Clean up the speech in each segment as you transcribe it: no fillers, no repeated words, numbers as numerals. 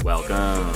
Welcome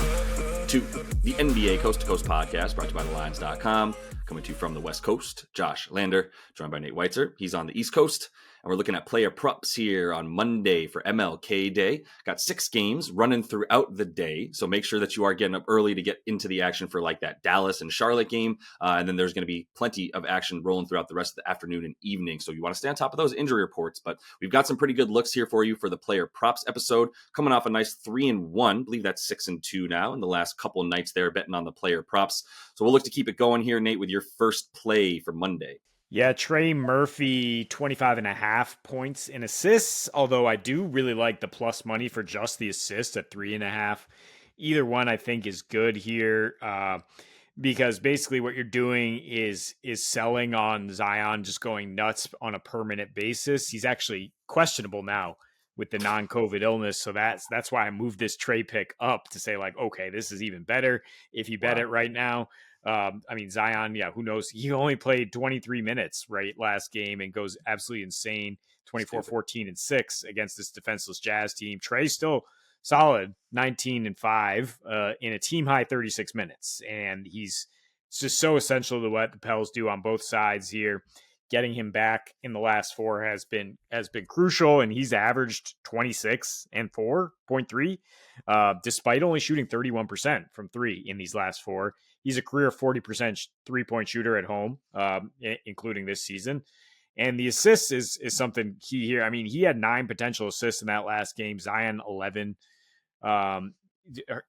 to the NBA Coast to Coast podcast brought to you by TheLines.com. Coming to you from the West Coast, Josh Lander, joined by Nate Weitzer. He's on the East Coast. And we're looking at player props here on Monday for MLK Day. Got 6 games running throughout the day. So make sure that you are getting up early to get into the action for like that Dallas and Charlotte game. And then there's going to be plenty of action rolling throughout the rest of the afternoon and evening. So you want to stay on top of those injury reports. But we've got some pretty good looks here for you for the player props episode. Coming off a nice 3-1. I believe that's 6-2 now in the last couple of nights there betting on the player props. So we'll look to keep it going here, Nate, with your first play for Monday. Yeah, Trey Murphy, 25.5 points and assists, although I do really like the plus money for just the assist at 3.5. Either one I think is good here because basically what you're doing is selling on Zion just going nuts on a permanent basis. He's actually questionable now with the non-COVID illness, so that's why I moved this Trey pick up to say like, okay, this is even better if you bet it right now. Zion, who knows? He only played 23 minutes last game and goes absolutely insane. 24, 14, and 6 against this defenseless Jazz team. Trey's still solid, 19-5 in a team high 36 minutes. And he's just so essential to what the Pels do on both sides here. Getting him back in the last 4 has been crucial, and he's averaged 26 and 4.3, despite only shooting 31% from 3 in these last 4. He's a career 40% 3-point shooter at home, including this season. And the assists is something key here. I mean, he had 9 potential assists in that last game. Zion 11.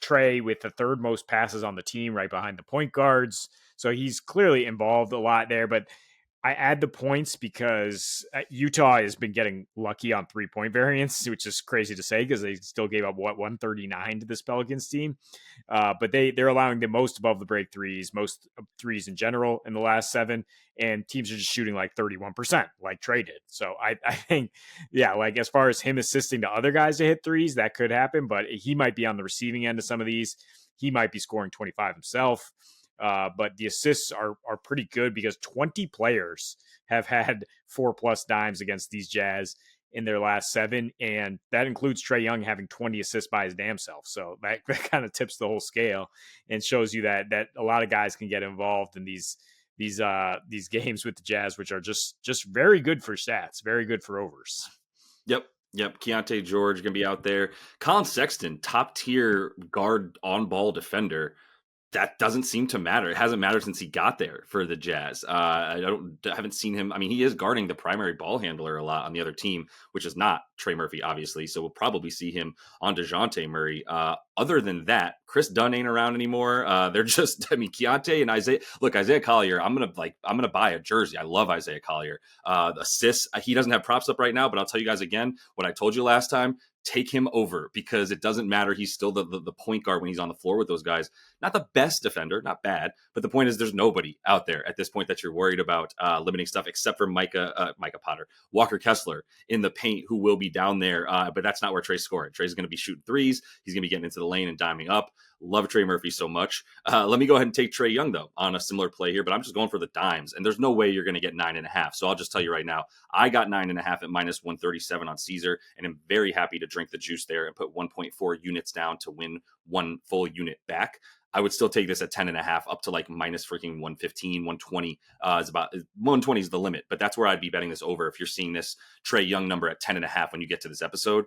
Trey with the 3rd most passes on the team, right behind the point guards. So he's clearly involved a lot there, but I add the points because Utah has been getting lucky on 3-point variance, which is crazy to say because they still gave up 139 to this Pelicans team. But they're allowing the most above the break threes, most threes in general in the last 7, and teams are just shooting like 31% like Trey did. So I think, like as far as him assisting to other guys to hit threes, that could happen, but he might be on the receiving end of some of these. He might be scoring 25 himself. But the assists are pretty good because 20 players have had 4+ dimes against these Jazz in their last 7, and that includes Trey Young having 20 assists by his damn self. So that kind of tips the whole scale and shows you that a lot of guys can get involved in these games with the Jazz, which are just very good for stats, very good for overs. Yep. Keontae George going to be out there. Colin Sexton, top tier guard on ball defender. That doesn't seem to matter. It hasn't mattered since he got there for the Jazz. I haven't seen him. I mean, he is guarding the primary ball handler a lot on the other team, which is not Trey Murphy, obviously. So we'll probably see him on DeJounte Murray. Other than that, Chris Dunn ain't around anymore. They're just, Keontae and Isaiah. Look, Isaiah Collier, I'm gonna buy a jersey. I love Isaiah Collier. Assists, he doesn't have props up right now, but I'll tell you guys again what I told you last time. Take him over because it doesn't matter. He's still the point guard when he's on the floor with those guys. Not the best defender, not bad, but the point is there's nobody out there at this point that you're worried about limiting stuff except for Micah Potter, Walker Kessler in the paint, who will be down there, but that's not where Trey's scoring. Trey's going to be shooting threes. He's going to be getting into the lane and diming up. Love Trey Murphy so much. Let me go ahead and take Trey Young, though, on a similar play here, but I'm just going for the dimes, and there's no way you're going to get 9.5. So I'll just tell you right now, I got 9.5 at -137 on Caesar, and I'm very happy to drink the juice there and put 1.4 units down to win 1 full unit back. I would still take this at 10.5 up to like minus freaking 115, 120 is about 120 is the limit, but that's where I'd be betting this over. If you're seeing this Trey Young number at 10.5 when you get to this episode,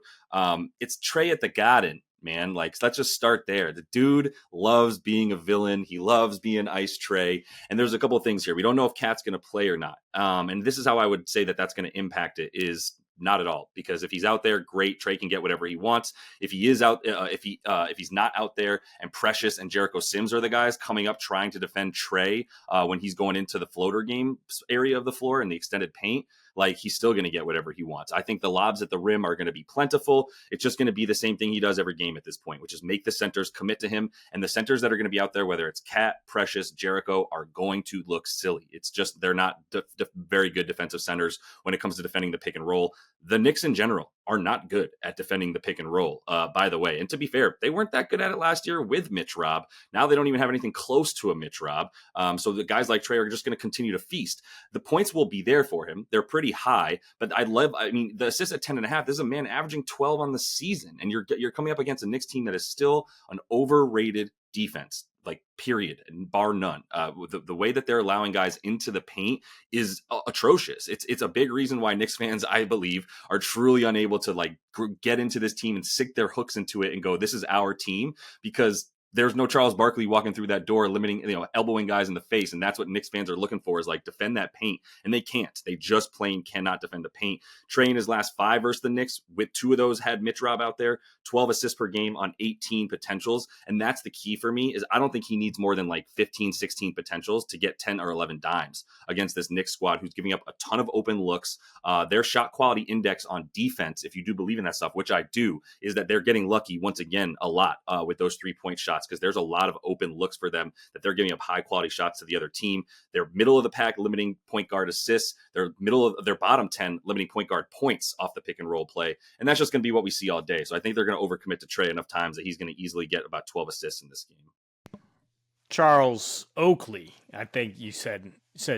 it's Trey at the Garden, man. Like, let's just start there. The dude loves being a villain. He loves being Ice Trey. And there's a couple of things here. We don't know if Cat's going to play or not. And this is how I would say that that's going to impact it is not at all, because if he's out there, great. Trey can get whatever he wants. If he is out, if he's not out there, and Precious and Jericho Sims are the guys coming up trying to defend Trey when he's going into the floater game area of the floor and the extended paint, like, he's still going to get whatever he wants. I think the lobs at the rim are going to be plentiful. It's just going to be the same thing he does every game at this point, which is make the centers commit to him. And the centers that are going to be out there, whether it's Cat, Precious, Jericho, are going to look silly. It's just they're not very good defensive centers when it comes to defending the pick and roll. The Knicks in general are not good at defending the pick and roll, by the way. And to be fair, they weren't that good at it last year with Mitch Robb. Now they don't even have anything close to a Mitch Robb. So the guys like Trey are just going to continue to feast. The points will be there for him. They're pretty pretty high, but I mean, the assist at 10.5, this is a man averaging 12 on the season. And you're coming up against a Knicks team that is still an overrated defense, like period, and bar none. The way that they're allowing guys into the paint is atrocious. It's a big reason why Knicks fans, I believe, are truly unable to like get into this team and sink their hooks into it and go, this is our team, because there's no Charles Barkley walking through that door, elbowing guys in the face. And that's what Knicks fans are looking for, is like defend that paint. And they can't. They just plain cannot defend the paint. Trey in his last 5 versus the Knicks, with 2 of those had Mitch Rob out there, 12 assists per game on 18 potentials. And that's the key for me, is I don't think he needs more than like 15, 16 potentials to get 10 or 11 dimes against this Knicks squad, who's giving up a ton of open looks. Their shot quality index on defense, if you do believe in that stuff, which I do, is that they're getting lucky once again a lot with those 3-point shots, because there's a lot of open looks for them that they're giving up high quality shots to the other team. They're middle of the pack limiting point guard assists. They're middle of their bottom 10 limiting point guard points off the pick and roll play. And that's just going to be what we see all day. So I think they're going to overcommit to Trey enough times that he's going to easily get about 12 assists in this game. Charles Oakley, I think you said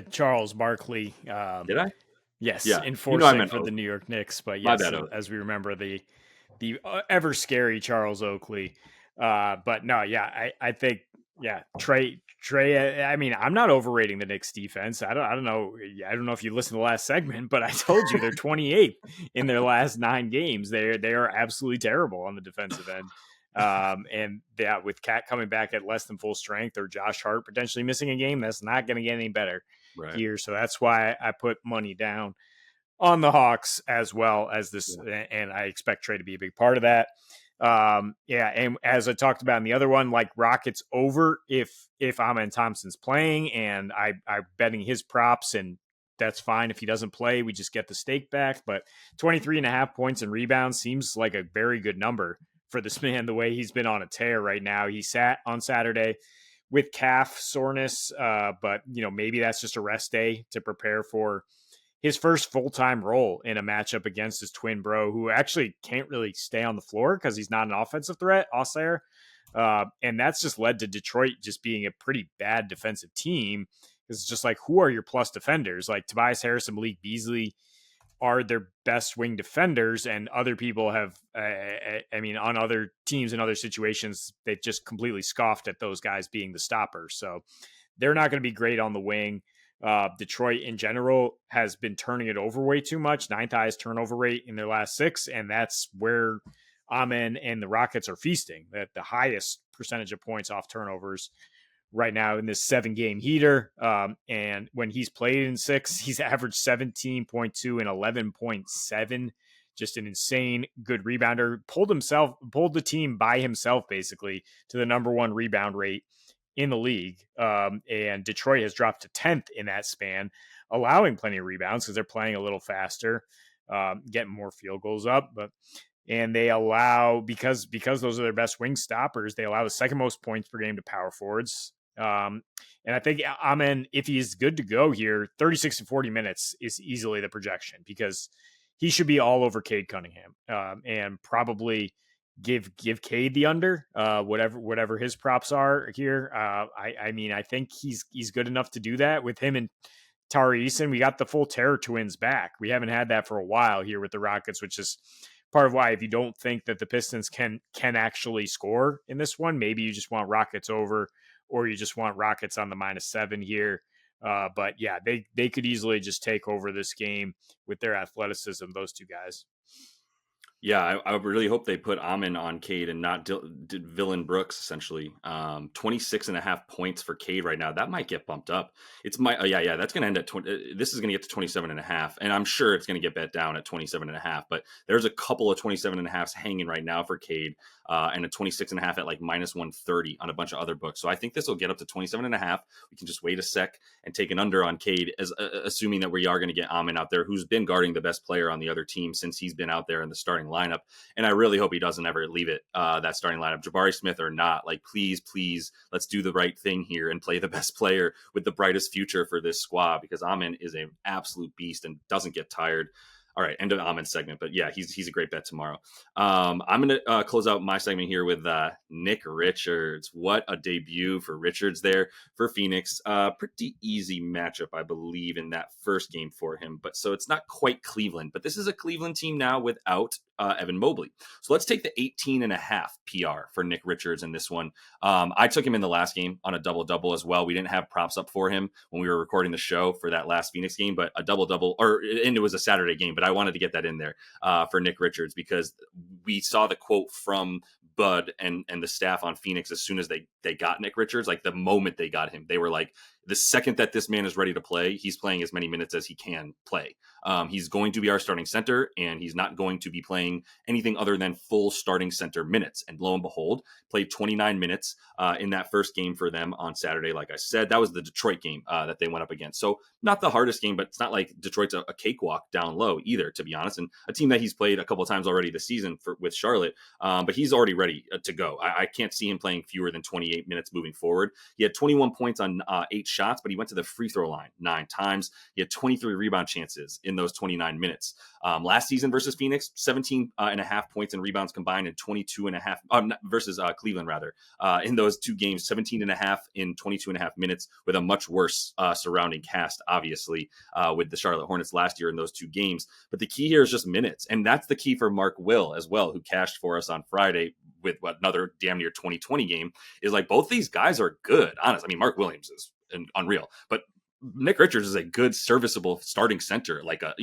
Charles Barkley. Did I? Yes, Yeah. enforcing for the New York Knicks. But yes, bad, as we remember, the ever scary Charles Oakley. But no, yeah, I think, yeah, Trey. I mean, I'm not overrating the Knicks defense. I don't know. I don't know if you listened to the last segment, but I told you they're 28th in their last 9 games. They are absolutely terrible on the defensive end. And yeah, with Cat coming back at less than full strength, or Josh Hart potentially missing a game, that's not going to get any better here. So that's why I put money down on the Hawks as well as this, and I expect Trey to be a big part of that. And as I talked about in the other one, like Rockets over if Aman Thompson's playing, and I'm betting his props, and that's fine. If he doesn't play, we just get the stake back. But 23.5 points and rebounds seems like a very good number for this man, the way he's been on a tear right now. He sat on Saturday with calf soreness, but maybe that's just a rest day to prepare for his first full-time role in a matchup against his twin bro, who actually can't really stay on the floor because he's not an offensive threat, Ossair. And that's just led to Detroit just being a pretty bad defensive team. It's just like, who are your plus defenders? Like Tobias Harris and Malik Beasley are their best wing defenders, and other people have, on other teams and other situations, they've just completely scoffed at those guys being the stoppers. So they're not going to be great on the wing. Detroit in general has been turning it over way too much, 9th highest turnover rate in their last 6. And that's where Amen and the Rockets are feasting, at the highest percentage of points off turnovers right now in this 7-game heater. And when he's played in 6, he's averaged 17.2 and 11.7, just an insane good rebounder, pulled the team by himself, basically, to the number 1 rebound rate in the league. And Detroit has dropped to 10th in that span, allowing plenty of rebounds because they're playing a little faster, getting more field goals up. And they allow, because those are their best wing stoppers, they allow the second most points per game to power forwards. And I think Amen, if he's good to go here, 36 to 40 minutes is easily the projection, because he should be all over Cade Cunningham, and probably give Cade the under, whatever his props are here. I think he's good enough to do that with him and Tari Eason. We got the full Terror twins back. We haven't had that for a while here with the Rockets, which is part of why, if you don't think that the Pistons can actually score in this one, maybe you just want Rockets over, or you just want Rockets on the -7 here. But yeah, they could easily just take over this game with their athleticism, those two guys. Yeah, I really hope they put Amen on Cade and not Villain Brooks, essentially. 26.5 points for Cade right now. That might get bumped up. It's that's going to end at 20. This is going to get to 27.5, and I'm sure it's going to get bet down at 27.5. But there's a couple of 27.5s hanging right now for Cade, and a 26.5 at like -130 on a bunch of other books. So I think this will get up to 27.5. We can just wait a sec and take an under on Cade, as assuming that we are going to get Amen out there, who's been guarding the best player on the other team since he's been out there in the starting lineup. And I really hope he doesn't ever leave it, that starting lineup, Jabari Smith or not. Like, please, let's do the right thing here and play the best player with the brightest future for this squad, because Amen is an absolute beast and doesn't get tired. All right, end of Aman's segment, but yeah, he's a great bet tomorrow. I'm going to close out my segment here with Nick Richards. What a debut for Richards there for Phoenix. Pretty easy matchup, I believe, in that first game for him. But so it's not quite Cleveland, but this is a Cleveland team now without Evan Mobley. So let's take the 18.5 PR for Nick Richards in this one. I took him in the last game on a double-double as well. We didn't have props up for him when we were recording the show for that last Phoenix game, but a double-double, and it was a Saturday game, but I wanted to get that in there for Nick Richards because we saw the quote from Bud and the staff on Phoenix as soon as they got Nick Richards. Like the moment they got him, they were like, the second that this man is ready to play, he's playing as many minutes as he can play. He's going to be our starting center, and he's not going to be playing anything other than full starting center minutes. And lo and behold, played 29 minutes in that first game for them on Saturday. Like I said, that was the Detroit game that they went up against. So not the hardest game, but it's not like Detroit's a cakewalk down low either, to be honest. And a team that he's played a couple of times already this season with Charlotte, but he's already ready to go. I can't see him playing fewer than 28 minutes moving forward. He had 21 points on 8 shots, but he went to the free throw line 9 times. He had 23 rebound chances in those 29 minutes. Last season versus Phoenix, 17 and a half points and rebounds combined, and 22 and a half versus Cleveland rather. In those two games, 17 and a half in 22 and a half minutes, with a much worse surrounding cast, obviously, with the Charlotte Hornets last year in those two games. But the key here is just minutes. And that's the key for Mark Will as well, who cashed for us on Friday with another damn near 2020 game, is like both these guys are good. Honest. I mean, Mark Williams is unreal, but Nick Richards is a good serviceable starting center, like a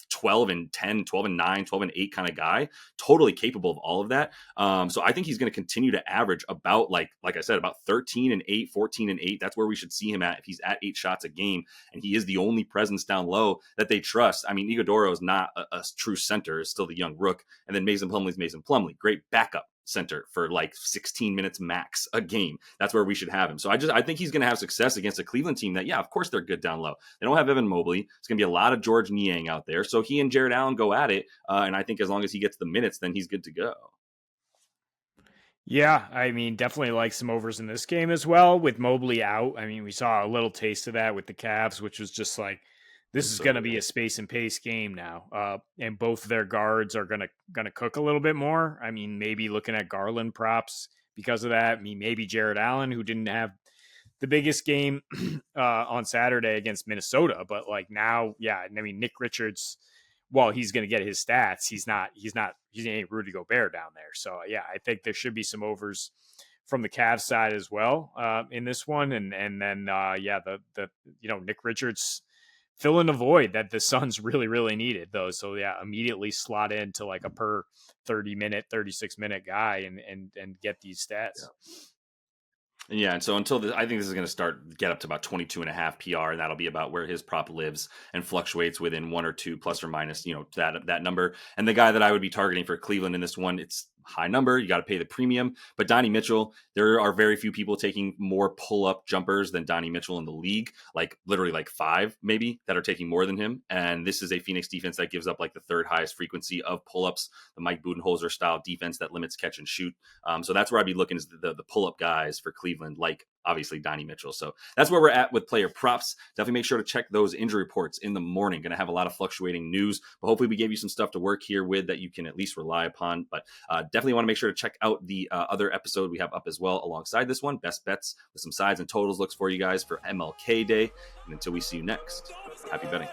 12 and 10, 12 and 9, 12 and 8 kind of guy, totally capable of all of that. So I think he's going to continue to average about, like I said, about 13 and 8, 14 and 8. That's where we should see him at if he's at 8 shots a game. And he is the only presence down low that they trust. I mean, Iguodala is not a true center, is still the young rook. And then Mason Plumlee's Mason Plumlee, great backup center for like 16 minutes max a game. That's where we should have him. So I think he's going to have success against a Cleveland team that, yeah, of course they're good down low. They don't have Evan Mobley. It's going to be a lot of George Niang out there. So he and Jared Allen go at it. And I think as long as he gets the minutes, then he's good to go. Yeah, I mean, definitely like some overs in this game as well with Mobley out. I mean, we saw a little taste of that with the Cavs, which was just like, this is going to be a space and pace game now, and both their guards are going to cook a little bit more. I mean, maybe looking at Garland props because of that. I mean, maybe Jared Allen, who didn't have the biggest game on Saturday against Minnesota, but like now, yeah. I mean, Nick Richards, while he's going to get his stats, he's ain't Rudy Gobert down there. So yeah, I think there should be some overs from the Cavs side as well in this one, and then the Nick Richards filling a void that the Suns really, really needed, though. So yeah, immediately slot into like a per 30-minute, 36-minute guy and get these stats. Yeah, and so I think this is going to get up to about 22 and a half PR, and that'll be about where his prop lives and fluctuates within 1 or 2 plus or minus, that number. And the guy that I would be targeting for Cleveland in this one, it's high number. You got to pay the premium. But Donnie Mitchell, there are very few people taking more pull-up jumpers than Donnie Mitchell in the league, like literally like 5 maybe that are taking more than him. And this is a Phoenix defense that gives up like the 3rd highest frequency of pull-ups, the Mike Budenholzer style defense that limits catch and shoot. So that's where I'd be looking, is the pull-up guys for Cleveland, like obviously Donnie Mitchell. So that's where we're at with player props. Definitely make sure to check those injury reports in the morning. Going to have a lot of fluctuating news, but hopefully we gave you some stuff to work here with that you can at least rely upon. But definitely want to make sure to check out the other episode we have up as well alongside this one, best bets with some sides and totals looks for you guys for MLK Day. And until we see you next, happy betting.